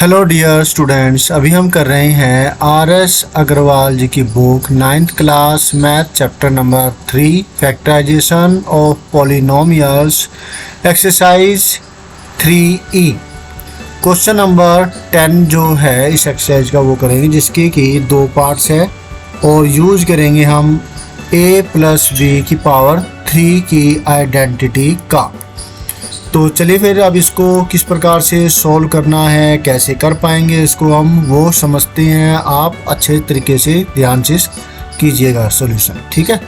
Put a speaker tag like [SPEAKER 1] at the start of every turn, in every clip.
[SPEAKER 1] Hello dear students, अभी हम कर रहे हैं आर.एस. अग्रवाल जी की book 9th class math chapter number 3 factorisation of polynomials exercise 3E। Question number 10 जो है इस एक्सरसाइज का वो करेंगे जिसके कि 2 पार्ट्स है और यूज़ करेंगे हम a प्लस b की पावर 3 की आइडेंटिटी का। तो चलिए फिर अब इसको किस प्रकार से सॉल्व करना है, कैसे कर पाएंगे इसको हम वो समझते हैं। आप अच्छे तरीके से ध्यान से कीजिएगा सॉल्यूशन, ठीक है।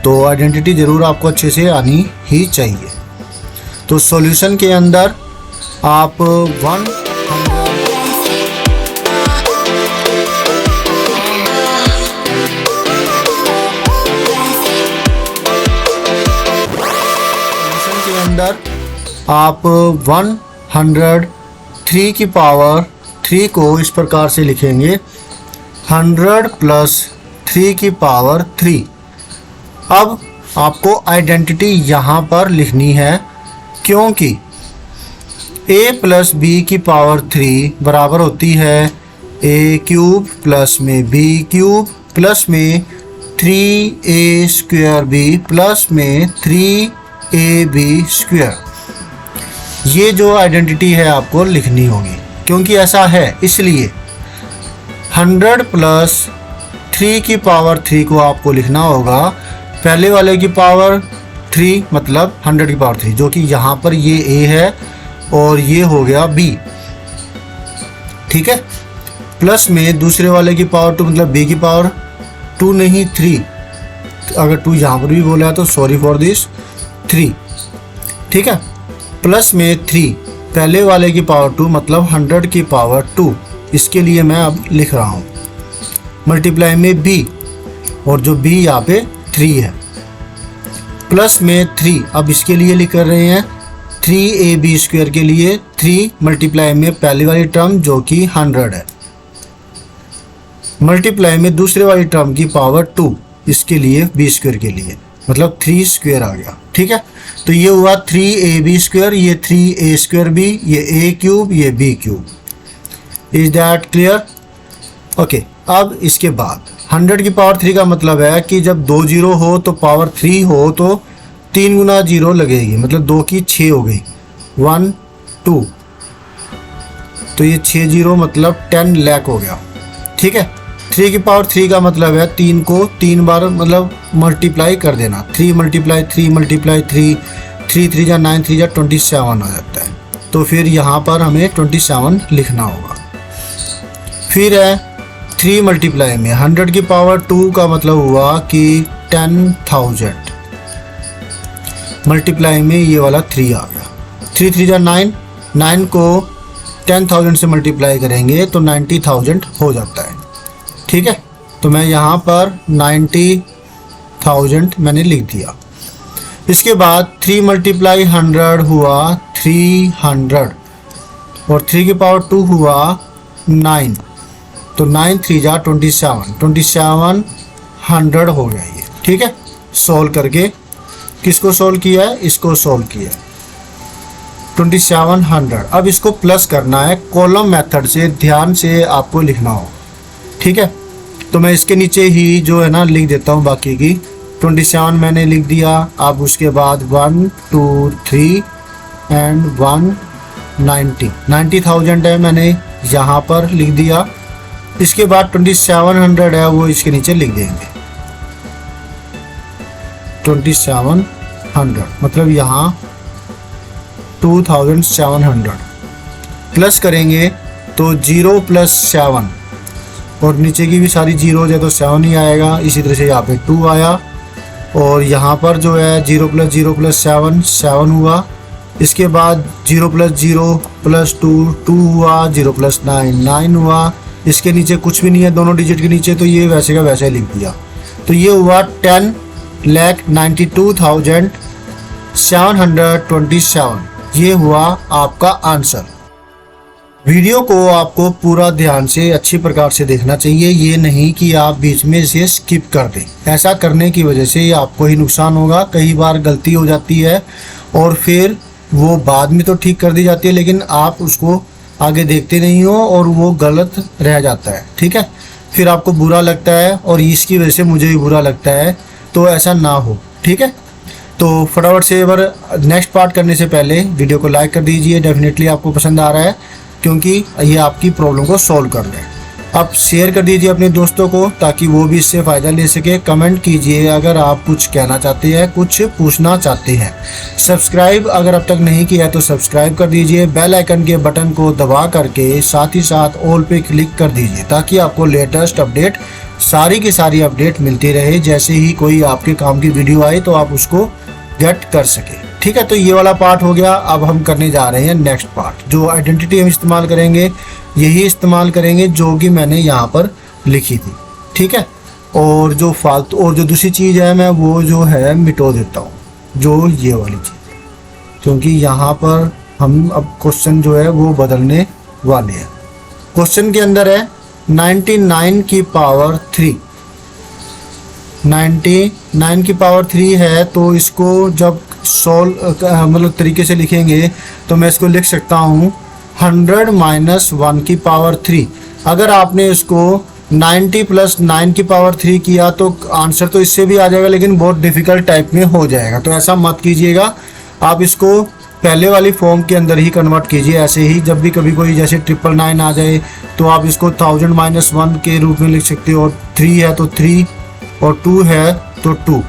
[SPEAKER 1] तो आइडेंटिटी ज़रूर आपको अच्छे से आनी ही चाहिए। तो सॉल्यूशन के अंदर आप 103 की पावर 3 को इस प्रकार से लिखेंगे 100 प्लस 3 की पावर 3। अब आपको आइडेंटिटी यहाँ पर लिखनी है क्योंकि a प्लस b की पावर 3 बराबर होती है a क्यूब प्लस में b क्यूब प्लस में 3a स्क्वायर b प्लस में 3ab स्क्वायर। ये जो आइडेंटिटी है आपको लिखनी होगी क्योंकि ऐसा है, इसलिए 100 प्लस 3 की पावर 3 को आपको लिखना होगा पहले वाले की पावर 3 मतलब 100 की पावर 3, जो कि यहाँ पर ये a है और ये हो गया b, ठीक है। प्लस में दूसरे वाले की पावर 2 मतलब b की पावर 2 नहीं 3, अगर 2 यहाँ पर भी बोला है तो सॉरी फॉर दिस 3, ठीक है। प्लस में 3 पहले वाले की पावर 2 मतलब 100 की पावर 2, इसके लिए मैं अब लिख रहा हूँ मल्टीप्लाई में b और जो b यहाँ पे 3 है प्लस में 3। अब इसके लिए लिख कर रहे हैं 3ab स्क्वायर के लिए 3 मल्टीप्लाई में पहली वाली टर्म जो कि 100 है मल्टीप्लाई में दूसरे वाली टर्म की पावर 2, इसके लिए b स्क्वायर के लिए मतलब 3 स्क्वायर आ गया, ठीक है। तो ये हुआ 3ab स्क्वायर, ये 3a स्क्वायर b, ये a क्यूब, ये b cube. Is that clear? Okay. अब इसके बाद 100 की पावर 3 का मतलब है कि जब 2 जीरो हो तो पावर 3 हो तो 3 गुना 0 लगेगी, मतलब 2 की 6 हो गई 1 2, तो ये 6 जीरो मतलब 10 लाख हो गया, ठीक है। 3 की पावर 3 का मतलब है 3 को 3 बार मतलब मल्टीप्लाई कर देना, 3 मल्टीप्लाई 3 मल्टीप्लाई 3, 3 3 जा 9, 3 जा 27 आ जाता है। तो फिर यहाँ पर हमें 27 लिखना होगा। फिर है 3 मल्टीप्लाई में 100 की पावर 2 का मतलब हुआ कि 10,000 मल्टीप्लाई में ये वाला 3 आ गया, 3 3 जा 9, 9 को 10,000 से मल्टीप्लाई करेंगे तो 90,000 हो जाता है, ठीक है। तो मैं यहाँ पर 90,000 मैंने लिख दिया। इसके बाद 3 मल्टीप्लाई 100 हुआ 300 और 3 की पावर 2 हुआ 9, तो 9 3 जा 27 100 हो गया ये, ठीक है। सॉल्व करके किसको सॉल्व किया है, इसको सॉल्व किया 2700। अब इसको प्लस करना है कॉलम मेथड से, ध्यान से आपको लिखना हो, ठीक है। तो मैं इसके नीचे ही जो है ना लिख देता हूँ बाकी की 27 मैंने लिख दिया। अब उसके बाद 1 2 3 एंड 90,000 है मैंने यहाँ पर लिख दिया। इसके बाद 2700 है वो इसके नीचे लिख देंगे 2700 मतलब यहाँ 2700 प्लस करेंगे तो 0 प्लस 7 और नीचे की भी सारी जीरो हो जाए तो 7 ही आएगा। इसी तरह से यहाँ पे 2 आया और यहाँ पर जो है 0 प्लस 0 प्लस 7 हुआ। इसके बाद 0 प्लस 0 प्लस 2 हुआ, 0 प्लस 9 हुआ। इसके नीचे कुछ भी नहीं है दोनों डिजिट के नीचे, तो ये वैसे का वैसे लिख दिया। तो ये हुआ 10,92,727, ये हुआ आपका आंसर। वीडियो को आपको पूरा ध्यान से अच्छी प्रकार से देखना चाहिए, ये नहीं कि आप बीच में से स्किप कर दें। ऐसा करने की वजह से आपको ही नुकसान होगा। कई बार गलती हो जाती है और फिर वो बाद में तो ठीक कर दी जाती है, लेकिन आप उसको आगे देखते नहीं हो और वो गलत रह जाता है, ठीक है। फिर आपको बुरा लगता है और इसकी वजह से मुझे भी बुरा लगता है, तो ऐसा ना हो, ठीक है। तो फटाफट से एक नेक्स्ट पार्ट करने से पहले वीडियो को लाइक कर दीजिए, डेफिनेटली आपको पसंद आ रहा है क्योंकि ये आपकी प्रॉब्लम को सॉल्व कर रहे हैं। आप शेयर कर दीजिए अपने दोस्तों को ताकि वो भी इससे फ़ायदा ले सके। कमेंट कीजिए अगर आप कुछ कहना चाहते हैं, कुछ पूछना चाहते हैं। सब्सक्राइब अगर अब तक नहीं किया है तो सब्सक्राइब कर दीजिए। बेल आइकन के बटन को दबा करके साथ ही साथ ऑल पे क्लिक कर दीजिए ताकि आपको लेटेस्ट अपडेट, सारी की सारी अपडेट मिलती रहे। जैसे ही कोई आपके काम की वीडियो आए तो आप उसको गेट कर सके, ठीक है। तो ये वाला पार्ट हो गया। अब हम करने जा रहे हैं नेक्स्ट पार्ट। जो आइडेंटिटी हम इस्तेमाल करेंगे यही इस्तेमाल करेंगे जो कि मैंने यहाँ पर लिखी थी, ठीक है। और जो फालतू और जो दूसरी चीज़ है मैं वो जो है मिटो देता हूँ, जो ये वाली चीज़, क्योंकि यहाँ पर हम अब क्वेश्चन जो है वो बदलने वाले हैं। क्वेश्चन के अंदर है 99 की पावर 3, 99 की पावर 3 है। तो इसको जब मतलब तरीके से लिखेंगे तो मैं इसको लिख सकता हूँ 100 माइनस 1 की पावर 3। अगर आपने इसको 90 प्लस 9 की पावर 3 किया तो आंसर तो इससे भी आ जाएगा, लेकिन बहुत डिफ़िकल्ट टाइप में हो जाएगा। तो ऐसा मत कीजिएगा, आप इसको पहले वाली फॉर्म के अंदर ही कन्वर्ट कीजिए। ऐसे ही जब भी कभी कोई जैसे 999 आ जाए तो आप इसको 1000 माइनस 1 के रूप में लिख सकते हो। और 3 है तो 3 और 2 है तो 2,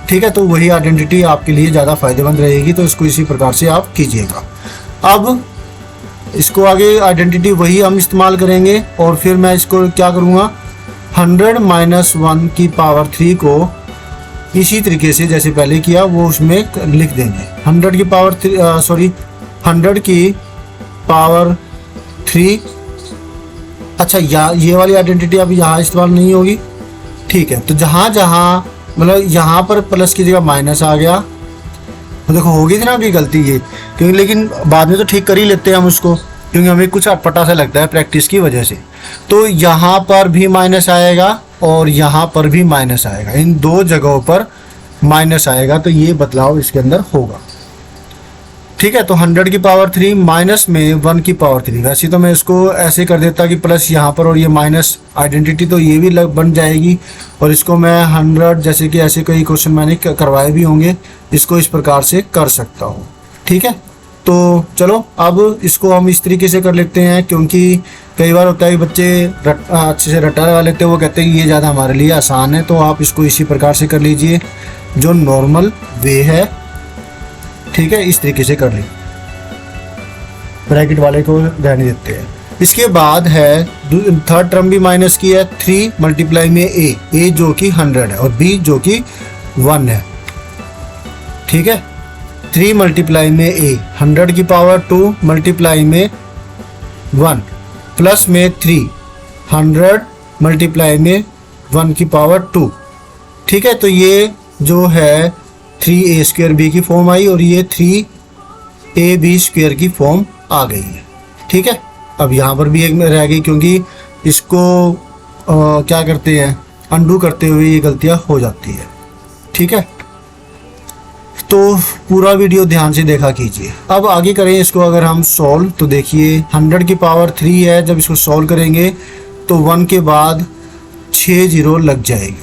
[SPEAKER 1] ठीक है। तो वही आइडेंटिटी आपके लिए ज़्यादा फ़ायदेमंद रहेगी, तो इसको इसी प्रकार से आप कीजिएगा। अब इसको आगे आइडेंटिटी वही हम इस्तेमाल करेंगे और फिर मैं इसको क्या करूँगा 100 माइनस 1 की पावर 3 को इसी तरीके से जैसे पहले किया वो उसमें लिख देंगे। 100 की पावर 100 की पावर 3। अच्छा, ये वाली आइडेंटिटी अब यहाँ इस्तेमाल नहीं होगी, ठीक है। तो जहाँ जहाँ मतलब यहाँ पर प्लस की जगह माइनस आ गया, तो देखो होगी थी ना अभी गलती ये, क्योंकि लेकिन बाद में तो ठीक कर ही लेते हैं हम उसको, क्योंकि हमें कुछ अटपटा सा लगता है प्रैक्टिस की वजह से। तो यहाँ पर भी माइनस आएगा और यहाँ पर भी माइनस आएगा, इन दो जगहों पर माइनस आएगा, तो ये बदलाव इसके अंदर होगा, ठीक है। तो 100 की पावर 3 माइनस में 1 की पावर 3। वैसे तो मैं इसको ऐसे कर देता कि प्लस यहाँ पर और ये माइनस आइडेंटिटी, तो ये भी बन जाएगी। और इसको मैं 100 जैसे कि ऐसे कई क्वेश्चन मैंने करवाए भी होंगे, इसको इस प्रकार से कर सकता हूँ, ठीक है। तो चलो अब इसको हम इस तरीके से कर लेते हैं, क्योंकि कई बार होता है बच्चे अच्छे से रट्टा लगा लेते हैं, वो कहते हैं कि ये ज़्यादा हमारे लिए आसान है। तो आप इसको इसी प्रकार से कर लीजिए जो नॉर्मल वे है, ठीक है। इस तरीके से कर ली, ब्रैकेट वाले को रहने देते हैं। इसके बाद है थर्ड टर्म भी माइनस की है, 3 मल्टीप्लाई में a जो कि 100 है और b जो कि 1 है, ठीक है। 3 मल्टीप्लाई में a 100 की पावर 2 मल्टीप्लाई में 1 प्लस में 3 100 मल्टीप्लाई में 1 की पावर 2, ठीक है। तो ये जो है 3a स्क्वायर b की फॉर्म आई और ये 3ab स्क्वायर की फॉर्म आ गई है, ठीक है। अब यहाँ पर भी एक में रह गई, क्योंकि इसको क्या करते हैं अंडू करते हुए ये गलतियाँ हो जाती है, ठीक है। तो पूरा वीडियो ध्यान से देखा कीजिए। अब आगे करें इसको अगर हम सॉल्व, तो देखिए 100 की पावर 3 है, जब इसको सॉल्व करेंगे तो 1 के बाद 6 जीरो लग जाएगी।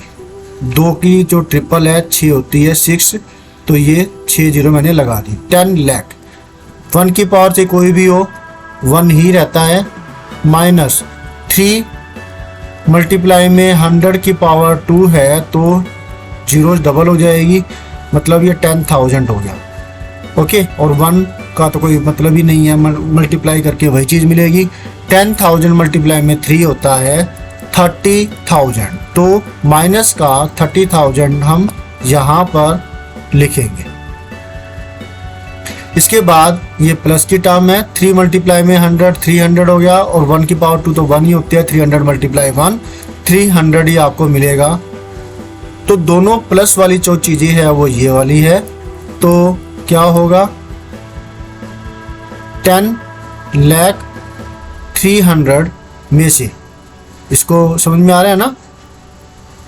[SPEAKER 1] 2 की जो ट्रिपल है 6 होती है 6, तो ये 6 जीरो मैंने लगा दी। 10 लाख 1 की पावर से कोई भी हो 1 ही रहता है, माइनस 3 मल्टीप्लाई में 100 की पावर 2 है तो जीरो डबल हो जाएगी, मतलब ये 10,000 हो गया, ओके। और 1 का तो कोई मतलब ही नहीं है, मल्टीप्लाई करके वही चीज़ मिलेगी। 10,000 मल्टीप्लाई में 3 होता है 30,000, तो माइनस का 30,000 हम यहाँ पर लिखेंगे। इसके बाद ये प्लस की टर्म है, 3 मल्टीप्लाई में 100 300 हो गया, और 1 की पावर 2 तो 1 ही होती है, 300 मल्टीप्लाई 1 300 ही आपको मिलेगा। तो दोनों प्लस वाली जो चीज़ें है वो ये वाली है, तो क्या होगा 10,300,000 में से, इसको समझ में आ रहा है ना,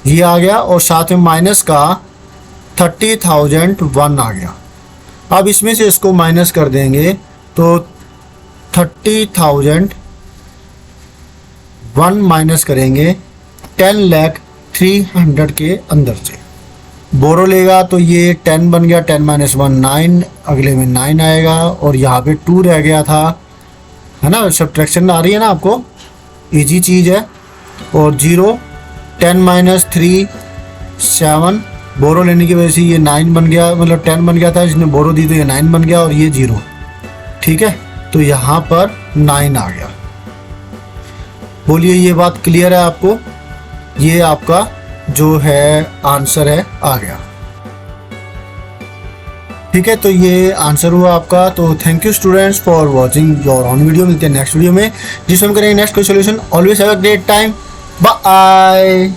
[SPEAKER 1] ये आ गया, और साथ में माइनस का 30,001 आ गया। अब इसमें से इसको माइनस कर देंगे तो 30,000 1 माइनस करेंगे 10,300,000 के अंदर से। बोरो लेगा तो ये 10 बन गया, 10 माइनस 1 9, अगले में 9 आएगा और यहाँ पे 2 रह गया था, है ना। सब्ट्रैक्शन आ रही है ना आपको, इजी चीज़ है। और 0, 10 माइनस 3 7, बोरो लेने की वजह से ये 9 बन गया, मतलब 10 बन गया था, इसने बोरो दी तो ये 9 बन गया और ये 0, ठीक है। तो यहाँ पर 9 आ गया। बोलिए ये बात क्लियर है आपको? ये आपका जो है आंसर है आ गया, ठीक है। तो ये आंसर हुआ आपका। तो thank you students for watching your on video. मिलते हैं नेक्स्ट वीडियो में जिसमें हम करेंगे नेक्स्ट कोई solution. Always have a great time. Bye.